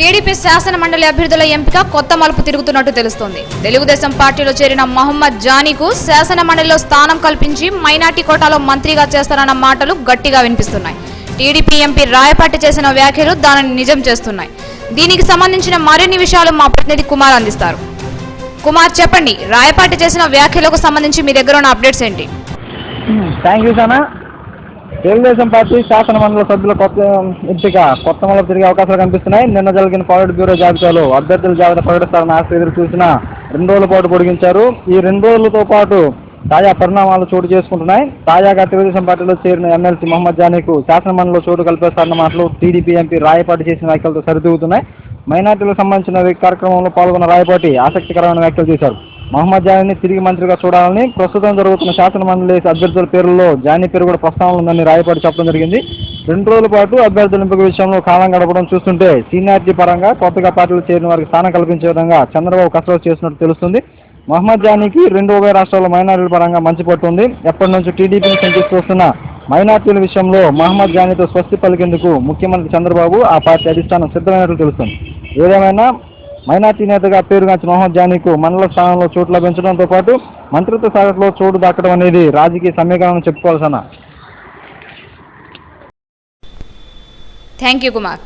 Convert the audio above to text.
TDP శాసన మండలి అభ్యర్థుల ఎంపిక కొత్త మలుపు తిరుగుతున్నట్టు తెలుస్తోంది. తెలుగుదేశం పార్టీలో చేరిన మహమ్మద్ జానీకు శాసన మండలిలో స్థానం కల్పించి మైనార్టీ కోటాలో మంత్రిగా చేస్తారన్న మాటలు గట్టిగా వినిపిస్తున్నాయి. టీడీపీ ఎంపీ రాయపాటి చేసిన వ్యాఖ్యలు దానిని నిజం చేస్తున్నాయి. దీనికి సంబంధించిన మరిన్ని విషయాలు మా ప్రతినిధి కుమార్ అందిస్తారు. కుమార్, చెప్పండి, రాయపాటి చేసిన వ్యాఖ్యలకు సంబంధించి మీ దగ్గర ఉన్న అప్డేట్స్ ఏంటి? థ్యాంక్ యూ సానా. తెలుగుదేశం పార్టీ శాసన మండలి సభ్యుల కొత్త మలుపు తిరిగే అవకాశాలు కనిపిస్తున్నాయి. నిన్న జరిగిన పాలిట్ బ్యూరో జాబితాలో అభ్యర్థుల జాబితా ప్రకటిస్తారని ఆశ ఎదురు చూసిన 2 రోజుల పాటు పొడిగించారు. ఈ 2 రోజులతో పాటు తాజా పరిణామాలు చోటు చేసుకుంటున్నాయి. తాజాగా తెలుగుదేశం పార్టీలో చేరిన ఎమ్మెల్సీ మహమ్మద్ జానీకు శాసన మండలిలో చోటు కల్పిస్తారన్న మాటలు టీడీపీ ఎంపీ రాయపాటి చేసిన వ్యాఖ్యలతో సరితూగుతున్నాయి. మైనార్టీలకు సంబంధించిన కార్యక్రమంలో పాల్గొన్న రాయపాటి ఆసక్తికరమైన వ్యాఖ్యలు చేశారు. మహమ్మద్ జానీని తిరిగి మంత్రిగా చూడాలని, ప్రస్తుతం జరుగుతున్న శాసన మండలి అభ్యర్థుల పేరులో జానీ పేరు కూడా ప్రస్తావన ఉందని రాయపాటి చెప్పడం జరిగింది. 2 రోజుల పాటు అభ్యర్థుల ఎంపిక విషయంలో కాలం గడపడం చూస్తుంటే సీనియారిటీ పరంగా కొత్తగా పార్టీలో చేరిన వారికి స్థానం కల్పించే విధంగా చంద్రబాబు కసరత్తు చేసినట్టు తెలుస్తుంది. మహమ్మద్ జానీకి 2 ఉభయ రాష్ట్రాల్లో మైనార్టీల పరంగా మంచి పట్టుంది. ఎప్పటి నుంచి టీడీపీని శంకిస్తూ వస్తున్న మైనార్టీల విషయంలో మహమ్మద్ జానీతో స్వస్తి పలికేందుకు ముఖ్యమంత్రి చంద్రబాబు ఆ పార్టీ అధిష్టానం సిద్ధమైనట్లు తెలుస్తుంది. ఏదేమైనా మైనార్టీ నేతగా పేరుగాంచిన మహమ్మద్ జానీకు మండల స్థానంలో చోటు లభించడంతో పాటు మంత్రిత్వ శాఖలో చోటు దక్కడం అనేది రాజకీయ సమీకరణం చెప్పుకోవాల్సిన. Thank you Kumar.